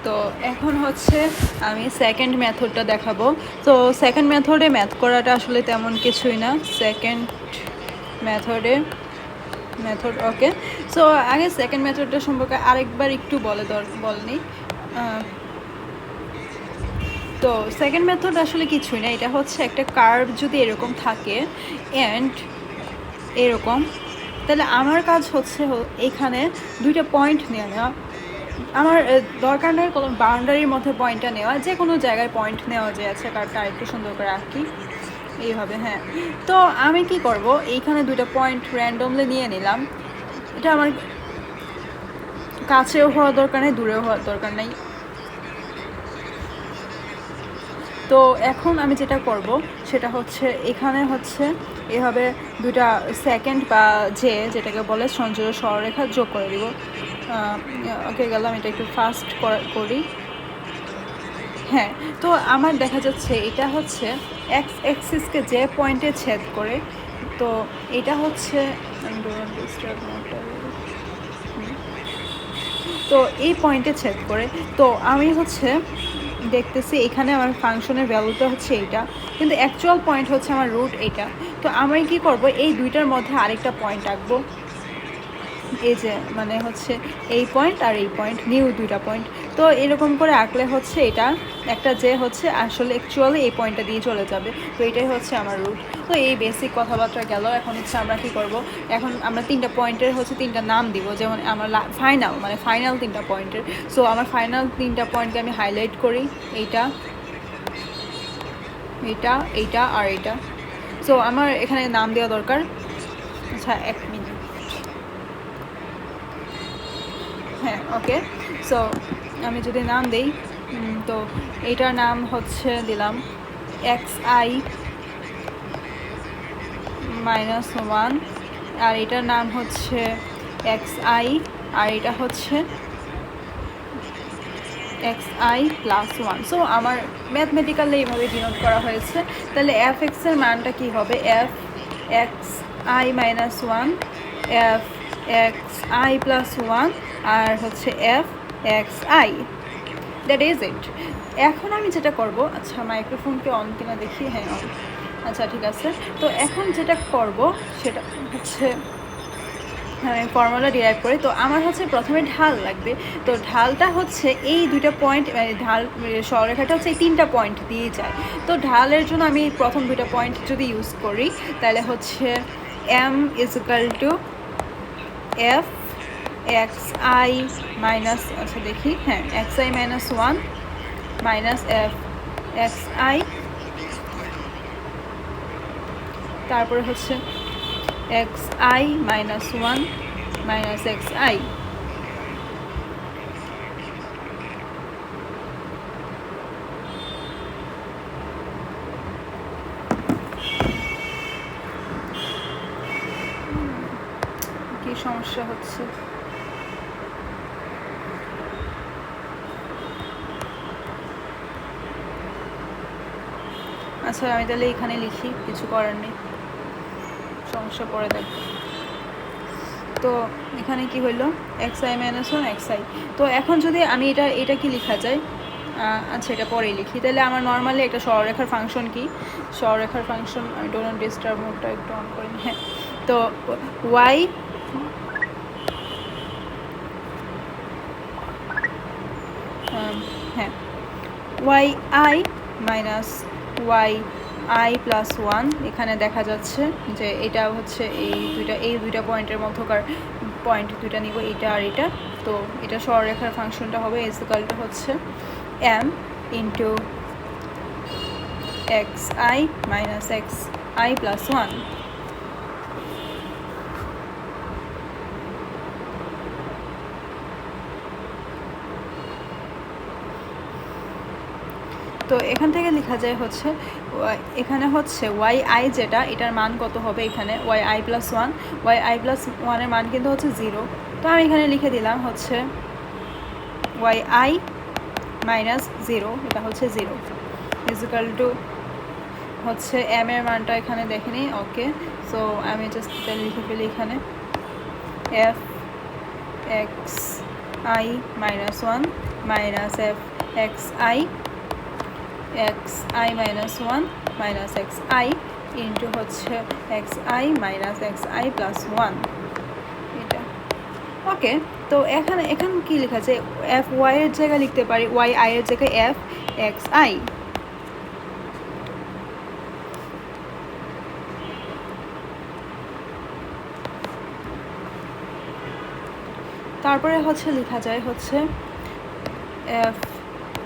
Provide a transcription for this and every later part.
তো এখন হচ্ছে আমি সেকেন্ড মেথডটা দেখাবো। তো সেকেন্ড মেথডে ম্যাথ করাটা আসলে তেমন কিছুই না। সেকেন্ড মেথড ওকে। সো আগে সেকেন্ড মেথডটা সম্পর্কে আরেকবার একটু বলেনি। তো সেকেন্ড মেথড আসলে কিছুই না, এটা হচ্ছে একটা কার্ভ যদি এরকম থাকে অ্যান্ড এরকম, তাহলে আমার কাজ হচ্ছে এখানে দুইটা পয়েন্ট নিয়ে নেওয়া। আমার দরকার নয় কোনো বাউন্ডারির মধ্যে পয়েন্টটা নেওয়া, যে কোনো জায়গায় পয়েন্ট নেওয়া যায়। আছে কার্ডটা একটু সুন্দর করে আঁকি এইভাবে। হ্যাঁ, তো আমি কি করব, এইখানে দুইটা পয়েন্ট র্যান্ডমলি নিয়ে নিলাম। এটা আমার কাছেও হওয়ার দরকার নেই, দূরেও হওয়ার দরকার নেই। তো এখন আমি যেটা করব সেটা হচ্ছে এখানে হচ্ছে এভাবে দুইটা সেকেন্ড বা যেটাকে বলে সঞ্জয় সরলরেখা যোগ করে দিব। ওকে, গেলাম। এটা একটু ফাস্ট করি। হ্যাঁ, তো আমার দেখা যাচ্ছে এটা হচ্ছে এক্স অ্যাক্সিসকে যে পয়েন্টে ছেদ করে, তো এটা হচ্ছে তো এই পয়েন্টে ছেদ করে। তো আমি হচ্ছে দেখতেছি এখানে আমার ফাংশনের ভ্যালুটা হচ্ছে এইটা, কিন্তু অ্যাকচুয়াল পয়েন্ট হচ্ছে আমার রুট এইটা। তো আমি কি করব, এই দুইটার মধ্যে আরেকটা পয়েন্ট আঁকবো। এই যে মানে হচ্ছে এই পয়েন্ট আর এই পয়েন্ট, নিউ দুইটা পয়েন্ট। তো এরকম করে আঁকলে হচ্ছে এটা একটা যে হচ্ছে আসলে অ্যাকচুয়ালি এই পয়েন্টটা দিয়ে চলে যাবে। তো এটাই হচ্ছে আমার রুট। তো এই বেসিক কথাবার্তা গেল। এখন হচ্ছে আমরা কি করব, এখন আমরা তিনটা পয়েন্টের হচ্ছে তিনটা নাম দিব। যেমন আমার ফাইনাল তিনটা পয়েন্টের। সো আমার ফাইনাল তিনটা পয়েন্টকে আমি হাইলাইট করি, এইটা এইটা এইটা আর এইটা। সো আমার এখানে নাম দেওয়া দরকার। আচ্ছা, 1 মিনিট। হ্যাঁ, ওকে। সো আমি যদি নাম দিই, তো এইটার নাম হচ্ছে দিলাম xi -1, আর এটার নাম হচ্ছে xi, আর এটা হচ্ছে xi +1। সো আমার ম্যাথমেটিক্যালি এইভাবে ডিনোট করা হয়েছে। তাহলে fx এর মানটা কি হবে, f xi -1, f xi +1, আর হচ্ছে f xi। দ্যাট ইজ ইট। এখন আমি যেটা করব, আচ্ছা মাইক্রোফোনকে অন কিনা দেখি। হ্যাঁ, অন। আচ্ছা, ঠিক আছে। তো এখন যেটা করব সেটা হচ্ছে আমি ফর্মুলা ডিরাইভ করি। তো আমার হচ্ছে প্রথমে ঢাল লাগবে। তো ঢালটা হচ্ছে এই দুইটা পয়েন্ট, মানে ঢাল সরলরেখাটা হচ্ছে এই তিনটা পয়েন্ট দিয়ে যায়। তো ঢালের জন্য আমি প্রথম দুইটা পয়েন্ট যদি ইউজ করি, তাহলে হচ্ছে m = f xi মাইনাস, আচ্ছা দেখি, হ্যাঁ, xi -1 মাইনাস f xi, তারপরে হচ্ছে xi -1 মাইনাস xi। কি সমস্যা হচ্ছে? আচ্ছা, আমি তাহলে এখানে লিখি, কিছু করার নেই, সমস্যা পড়ে দেখব। তো এখানে কি হইলো, xi -1 xi। তো এখন যদি আমি এটা কি লেখা যায়, আচ্ছা এটা পরেই লিখি। তাহলে আমার নর্মালি একটা সরলরেখার ফাংশন কি, সরলরেখার ফাংশন, আমি ডোন্ট ডিস্টার্ব মোডটা একটু অন করি। হ্যাঁ, তো y হ্যাঁ yi মাইনাস yi +1, এখানে দেখা যাচ্ছে যে এটা হচ্ছে এই দুইটা পয়েন্টের মধ্যকার পয়েন্ট দুইটা নিব, এটা আর এটা। তো এটা সরলরেখার ফাংশনটা হবে ইকুয়ালটা হচ্ছে m into xi minus xi +1। তো এখান থেকে লেখা যায় হচ্ছে এখানে হচ্ছে yi যেটা, এটার মান কত হবে, এখানে yi +1, yi +1 এর মান কিন্তু হচ্ছে 0। তো আমি এখানে লিখে দিলাম হচ্ছে yi -0, এটা হচ্ছে 0 ইকুয়াল টু হচ্ছে m এর মানটা এখানে দেখে নিই। ওকে, সো আমি জাস্ট এটা লিখে ফেলি এখানে f xi -1 minus F x I minus one minus x I into হচ্ছে x I minus x I plus one. এটা ওকে। তো এখানে কি লেখা আছে, এফ ওয়াই এর জায়গায় লিখতে পারি ওয়াই আই এর জায়গায় এফ এক্স আই। তারপরে হচ্ছে লেখা যায় হচ্ছে f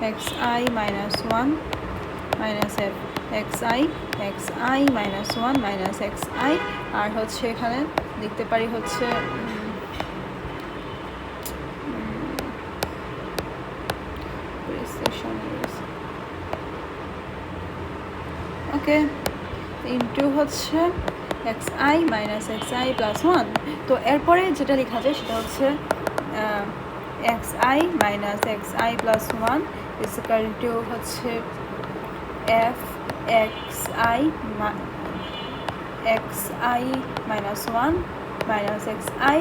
x I minus one minus F x I minus one minus x i. আর হচ্ছে এখানে লিখতে পারি হচ্ছে ওকে ইন্টু হচ্ছে x I minus x I plus one. তো এরপরে যেটা লেখা যায় সেটা হচ্ছে x I minus x I plus one is equal to হচ্ছে f x I minus one minus x i,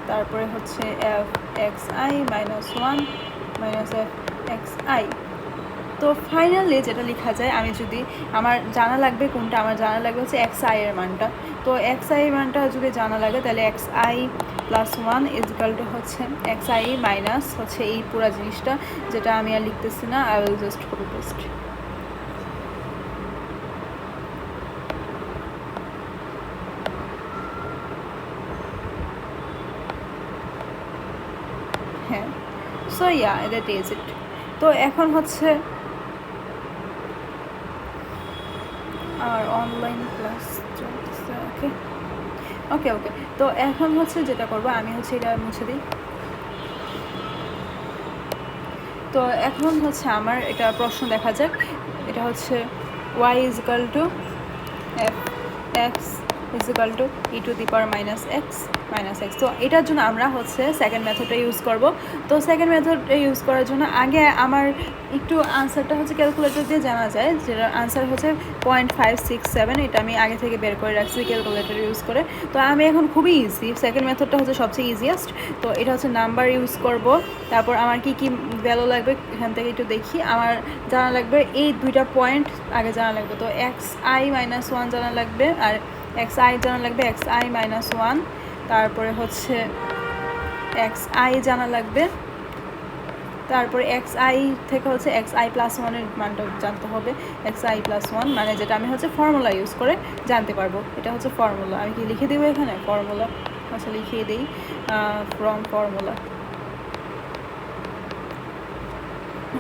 তারপরে হচ্ছে f x I minus one minus F x I. তো ফাইনালি যেটা লেখা যায়, আমি যদি আমার জানা লাগবে কোনটা, আমার জানা লাগবে হচ্ছে এক্স আই এর মানটা। তো এক্স আই এর মানটা যদি জানা লাগে তাহলে x I plus one is equal to হচ্ছে এক্স আই মাইনাস হচ্ছে এই পুরো জিনিসটা, যেটা আমি আর লিখতেছি না, I will just copy paste. হ্যাঁ, so yeah that is it. তো এখন হচ্ছে আর অনলাইন ক্লাস চলতেছে। ওকে ওকে ওকে তো এখন হচ্ছে যেটা করবো আমি হচ্ছে এটা মুছে দিই। তো এখন হচ্ছে আমার এটা প্রশ্ন দেখা যাক, এটা হচ্ছে y is equal two F x is equal two E to the power minus x. তো এটার জন্য আমরা হচ্ছে সেকেন্ড মেথডটা ইউজ করব। তো সেকেন্ড মেথডটা ইউজ করার জন্য আগে আমার একটু আনসারটা হচ্ছে ক্যালকুলেটর দিয়ে জানা যায়, যেটা আনসার হচ্ছে 0.567। এটা আমি আগে থেকে বের করে রাখছি ক্যালকুলেটর ইউজ করে। তো আমি এখন খুবই ইজি, সেকেন্ড মেথডটা হচ্ছে সবচেয়ে ইজিয়েস্ট। তো এটা হচ্ছে নাম্বার ইউজ করব, তারপর আমার কি কি ভ্যালু লাগবে এখান থেকে একটু দেখি। আমার জানা লাগবে এই দুইটা পয়েন্ট আগে জানা লাগবে। তো এক্স আই মাইনাস ওয়ান জানা লাগবে, আর এক্স আই জানা লাগবে এক্স আই মাইনাস ওয়ান, তারপরে হচ্ছে এক্স আই জানা লাগবে, তারপরে এক্স আই থেকে হচ্ছে এক্স আই প্লাস ওয়ানের মানটা জানতে হবে। এক্স আই প্লাস ওয়ান মানে যেটা আমি হচ্ছে ফর্মুলা ইউজ করে জানতে পারবো, এটা হচ্ছে ফর্মুলা। আমি কি লিখে দেবো এখানে ফর্মুলা, আচ্ছা লিখিয়ে দিই ফ্রম ফর্মুলা।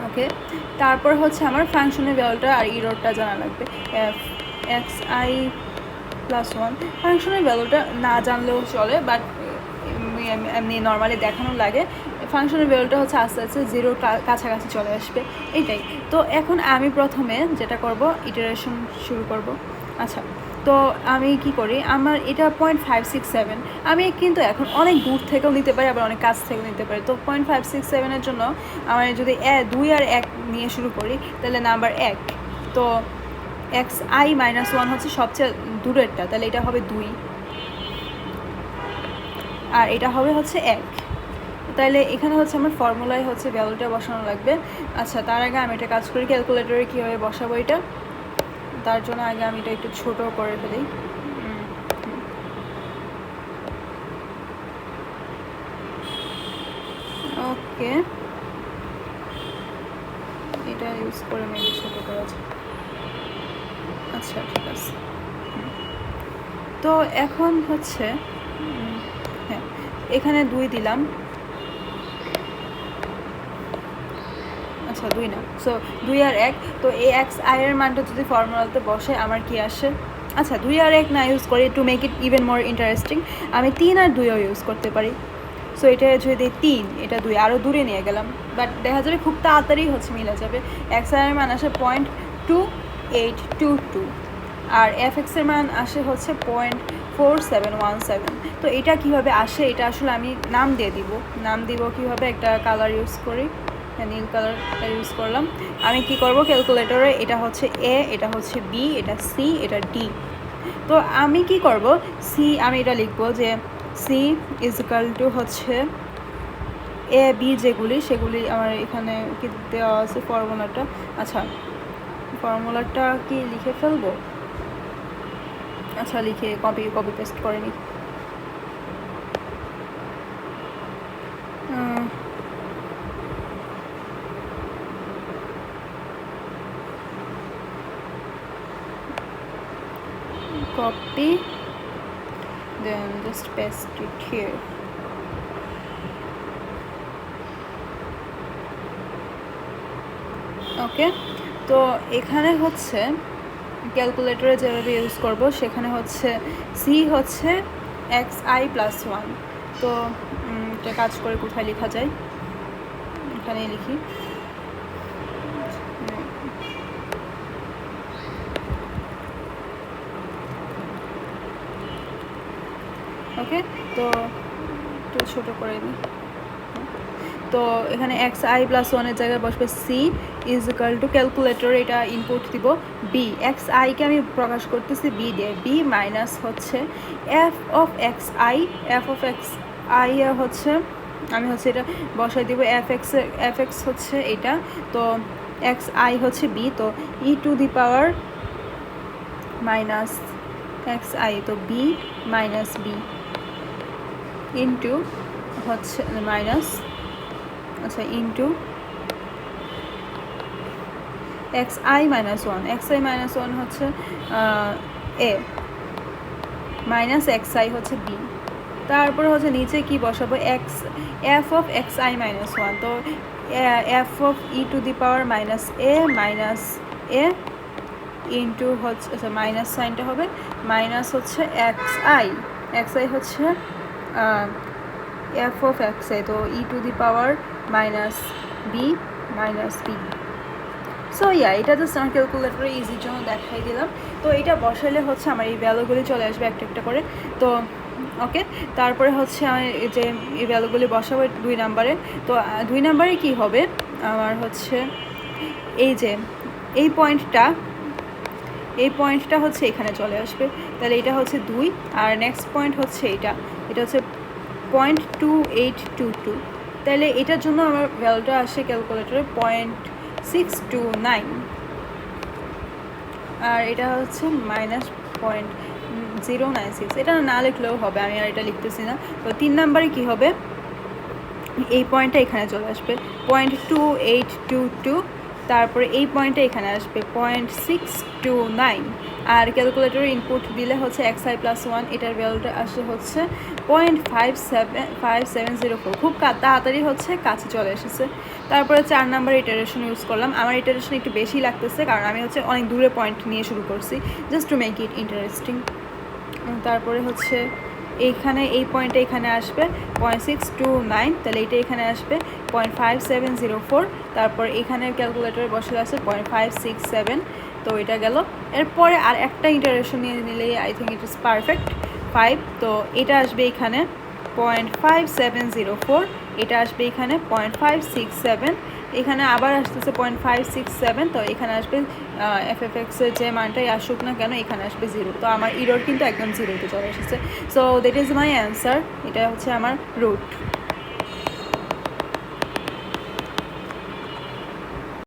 ওকে, তারপর হচ্ছে আমার ফাংশনের ভ্যালুটা আর ইরোরটা জানা লাগবে। F x I plus one ফাংশনের ভ্যালুটা না জানলেও চলে, বাট এমনি নর্মালি দেখানো লাগে। ফাংশনের ভ্যালুটা হচ্ছে আস্তে আস্তে জিরোর কাছাকাছি চলে আসবে, এইটাই। তো এখন আমি প্রথমে যেটা করব ইটারেশন শুরু করব। আচ্ছা, তো আমি কি করি, আমার এটা 0.567, আমি কিন্তু এখন অনেক দূর থেকেও নিতে পারি, আবার অনেক কাছ থেকেও নিতে পারি। তো 0.567-এর জন্য আমার যদি 2 আর 1 নিয়ে শুরু করি তাহলে নাম্বার 1। তো এক্স আই মাইনাস ওয়ান হচ্ছে সবচেয়ে দূরেরটা, তাহলে এটা হবে 2 আর এটা হবে হচ্ছে 1। তাহলে এখানে হচ্ছে আমার ফর্মুলায় হচ্ছে ভ্যালুটা বসানো লাগবে। আচ্ছা, তার আগে আমি এটা কাজ করি ক্যালকুলেটরে কীভাবে বসাবো এটা, তার জন্য আগে আমি এটা একটু ছোট করে ফেলি। ওকে, এটা ইউজ করে আমি ছোট করা যায়। আচ্ছা ঠিক আছে। তো এখন হচ্ছে হ্যাঁ, এখানে 2 দিলাম। আচ্ছা 2 না, সো 2 আর 1। তো এই এক্স আই এর মানটা যদি ফর্মুলাতে বসে আমার কি আসে, আচ্ছা 2 আর 1 না ইউজ করি, to make it even more interesting আমি 3 আর 2ও ইউজ করতে পারি। সো এটা যদি 3 এটা 2 আরও দূরে নিয়ে গেলাম, বাট দেখা যাবে খুব তাড়াতাড়ি হচ্ছে মিলে যাবে। এক্স আই এর মান আসে 0.2822 আর এফ এক্সের মান আসে হচ্ছে 0.4717। তো এটা কীভাবে আসে, এটা আসলে আমি নাম দিব কীভাবে, একটা কালার ইউজ করি, নীল কালারটা ইউজ করলাম। আমি কি করব ক্যালকুলেটরে, এটা হচ্ছে এ, এটা হচ্ছে বি, এটা সি, এটা ডি। তো আমি কি করব, আমি এটা লিখবো যে সি ইজ ইকুয়াল টু হচ্ছে এ বি যেগুলি সেগুলি আমার এখানে কি দেওয়া আছে ফর্মুলাটা। আচ্ছা ফর্মুলাটা কি লিখে ফেলবো? আচ্ছা লিখে কপি পেস্ট করে নিই। copy then just paste it here. ওকে, তো এখানে হচ্ছে ক্যালকুলেটরে যেভাবে ইউজ করব সেখানে হচ্ছে সি হচ্ছে xi+1। তো এটা কাজ করে কোথায় লেখা যায়, এখানেই লিখি। ওকে, তো একটু ছোটো করে দিই। তো এখানে xi+1 জায়গায় বসবে c is equal to calculator, এটা ইনপুট দিব বি। xi-কে আমি প্রকাশ করতেছি বি দিয়ে, বি মাইনাস হচ্ছে f of xi হচ্ছে আমি হচ্ছে এটা বসাই দিব fx হচ্ছে এটা, তো xi হচ্ছে বি, তো e⁻ মাইনাস xi, তো বি মাইনাস বি ইন্টু হচ্ছে মাইনাস আচ্ছা ইন্টু xi-1 হচ্ছে এ মাইনাস xi হচ্ছে বি। তারপরে হচ্ছে নিচে কি বসাবো f of xi-1, তো f of e⁻ minus A minus A into হচ্ছে আচ্ছা মাইনাস সাইনটা হবে মাইনাস হচ্ছে xi হচ্ছে f of xi, তো e⁻ minus b minus b. So এটা জাস্ট আমার ক্যালকুলেটরে ইজির জন্য দেখাই দিলাম। তো এটা বসাইলে হচ্ছে আমার এই ভ্যালুগুলি চলে আসবে একটা একটা করে। তো ওকে, তারপরে হচ্ছে আমি যে এই ভ্যালুগুলি বসাবো 2 নাম্বারে। তো 2 নাম্বারে কি হবে আমার হচ্ছে এই যে এই পয়েন্টটা হচ্ছে এখানে চলে আসবে, তাহলে এটা হচ্ছে 2, আর নেক্সট পয়েন্ট হচ্ছে এটা হচ্ছে 0.2822, তাহলে এটার জন্য আমার ভ্যালুটা আসে ক্যালকুলেটরে 0.629, আর এটা হচ্ছে -0.096। এটা না লিখলেও হবে, আমি আর এটা লিখতেছি না। তো 3 নাম্বারে কি হবে, এই পয়েন্টটা এখানে চলে আসবে 0.2822, তারপরে এই পয়েন্টটা এখানে আসবে 0.629, আর ক্যালকুলেটরে ইনপুট দিলে হচ্ছে xi+1, এটার ভ্যালুটা আসে হচ্ছে 0.5704। খুব তাড়াতাড়ি হচ্ছে কাছে চলে এসেছে। তারপরে 4 নাম্বার ইটারেশন ইউজ করলাম। আমার ইটারেশন একটু বেশি লাগতেছে কারণ আমি হচ্ছে অনেক দূরে পয়েন্ট নিয়ে শুরু করছি, just to make it interesting. তারপরে হচ্ছে এইখানে এই পয়েন্টটা এখানে আসবে 0.629, তাহলে এটা এখানে আসবে 0.5704, তারপর এখানে ক্যালকুলেটরে বসে আছে 0.567, তো এটা গেল। এরপরে আর একটা ইটারেশন নিয়ে নিলেই I think it is perfect 5, তো এটা আসবে এখানে 0.5704, এটা আসবে এখানে 0.567, এখানে আবার আসতেছে 0.567, তো এখানে আসবে f(x)-এর যে মানটাই আসুক না কেন এখানে আসবে 0। তো আমার ইরর কিন্তু একদম 0-তে চলে এসেছে। So that is my answer, এটা হচ্ছে আমার রুট।